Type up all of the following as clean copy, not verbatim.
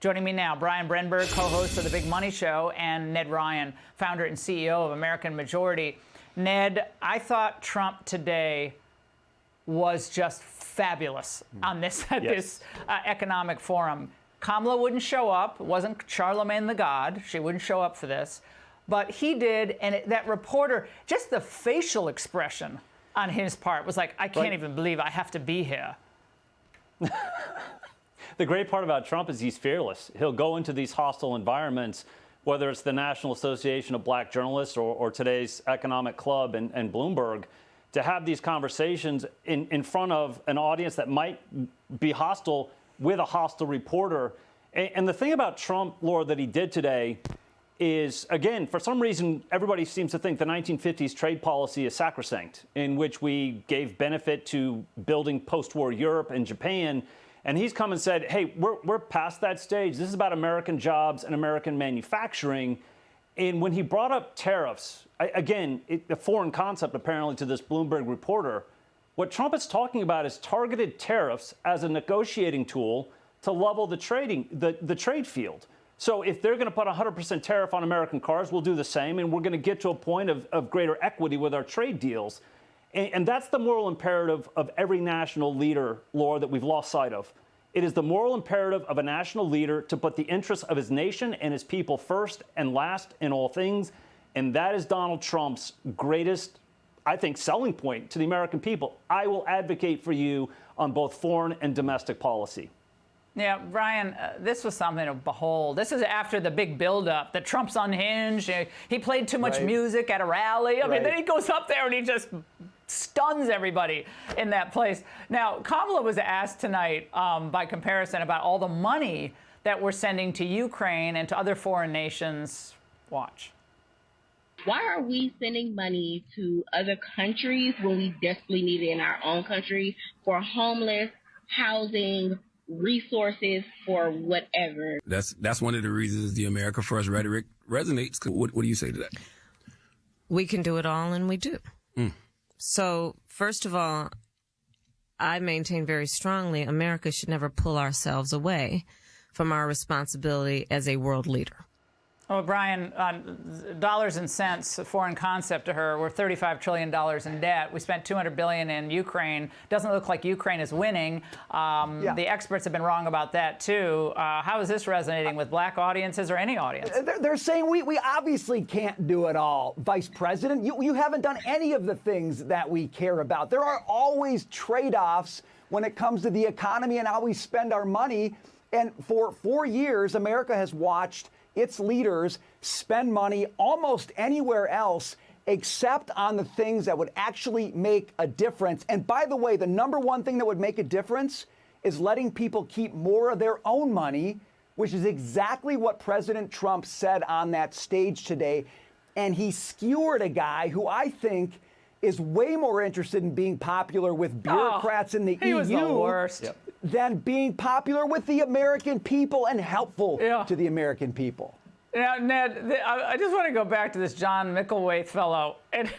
Joining me now, Brian Brenberg, co-host of The Big Money Show, and Ned Ryun, founder and CEO of American Majority. Ned, I thought Trump today was just fabulous on this economic forum. Kamala wouldn't show up. It wasn't Charlemagne the God. She wouldn't show up for this. But he did, and that reporter, just the facial expression on his part was like, I can't even believe I have to be here. The great part about Trump is he's fearless. He'll go into these hostile environments, whether it's the National Association of Black Journalists or today's Economic Club and Bloomberg, to have these conversations in front of an audience that might be hostile with a hostile reporter. And the thing about Trump, Laura, that he did today is, again, for some reason, everybody seems to think the 1950s trade policy is sacrosanct, in which we gave benefit to building post-war Europe and Japan. And he's come and said, hey, we're past that stage. This is about American jobs and American manufacturing. And when he brought up tariffs, again, a foreign concept apparently to this Bloomberg reporter, what Trump is talking about is targeted tariffs as a negotiating tool to level the trade field. So if they're going to put a 100% tariff on American cars, we'll do the same, and we're going to get to a point of greater equity with our trade deals. And that's the moral imperative of every national leader, Laura, that we've lost sight of. It is the moral imperative of a national leader to put the interests of his nation and his people first and last in all things. And that is Donald Trump's greatest, I think, selling point to the American people. I will advocate for you on both foreign and domestic policy. Yeah, Brian, this was something to behold. This is after the big buildup that Trump's unhinged. He played too much music at a rally. I mean, then he goes up there and he just stuns everybody in that place. Now, Kamala was asked tonight, by comparison, about all the money that we're sending to Ukraine and to other foreign nations. Watch. Why are we sending money to other countries when we desperately need it in our own country for homeless, housing, resources, for whatever? That's one of the reasons the America First rhetoric resonates. What do you say to that? We can do it all, and we do. So, first of all, I maintain very strongly America should never pull ourselves away from our responsibility as a world leader. Oh, Brian, dollars and cents, a foreign concept to her. We're $35 trillion in debt. We spent $200 billion in Ukraine. Doesn't look like Ukraine is winning. The experts have been wrong about that, too. How is this resonating with black audiences or any audience? They're saying we obviously can't do it all, Vice President. You haven't done any of the things that we care about. There are always trade-offs when it comes to the economy and how we spend our money. And for 4 years, America has watched its leaders spend money almost anywhere else except on the things that would actually make a difference. And by the way, the number one thing that would make a difference is letting people keep more of their own money, which is exactly what President Trump said on that stage today. And he skewered a guy who I think is way more interested in being popular with bureaucrats in the he EU was the worst. Than being popular with the American people and helpful to the American people. Now, Ned, I just want to go back to this John Micklethwait fellow. And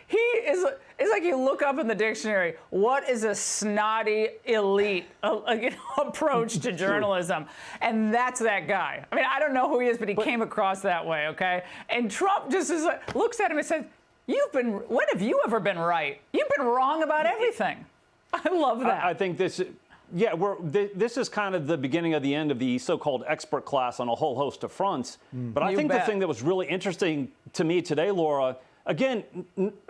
he is, it's like you look up in the dictionary, what is a snotty, elite approach to journalism? And that's that guy. I mean, I don't know who he is, but he came across that way, okay? And Trump just looks at him and says, when have you ever been right? You've been wrong about everything. I love that. I think this... Yeah, this is kind of the beginning of the end of the so-called expert class on a whole host of fronts. But I think the thing that was really interesting to me today, Laura, again,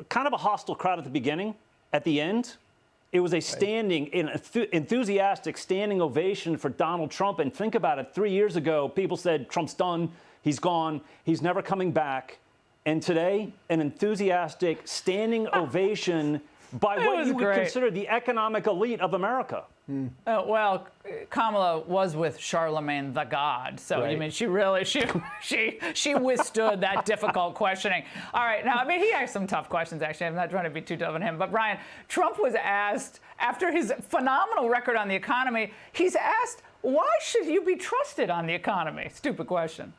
kind of a hostile crowd at the beginning. At the end, it was a enthusiastic standing ovation for Donald Trump. And think about it. 3 years ago, people said, Trump's done. He's gone. He's never coming back. And today, an enthusiastic standing ovation by what you would consider the economic elite of America. Well, Kamala was with Charlemagne the God, so I mean, she really she withstood that difficult questioning. All right, now I mean, he asked some tough questions. Actually, I'm not trying to be too tough on him, but Brian, Trump was asked after his phenomenal record on the economy. He's asked, why should you be trusted on the economy? Stupid question.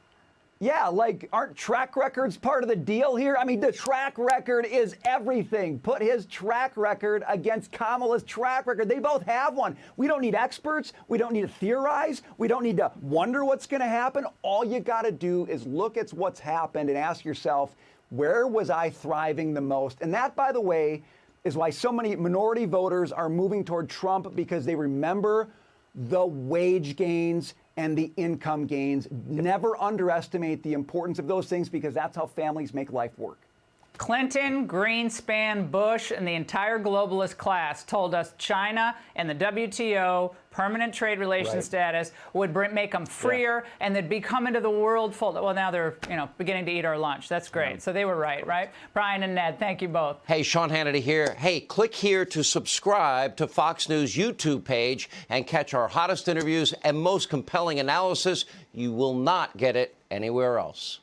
Yeah, like, aren't track records part of the deal here? I mean, the track record is everything. Put his track record against Kamala's track record. They both have one. We don't need experts. We don't need to theorize. We don't need to wonder what's going to happen. All you got to do is look at what's happened and ask yourself, where was I thriving the most? And that, by the way, is why so many minority voters are moving toward Trump, because they remember the wage gains and the income gains. Never underestimate the importance of those things, because that's how families make life work. Clinton, Greenspan, Bush, and the entire globalist class told us China and the WTO, permanent trade relations status, would make them freer, and they'd be coming to the world full. Well, now they're beginning to eat our lunch. That's great. So they were right? Brian and Ned, thank you both. Hey, Sean Hannity here. Hey, click here to subscribe to Fox News YouTube page and catch our hottest interviews and most compelling analysis. You will not get it anywhere else.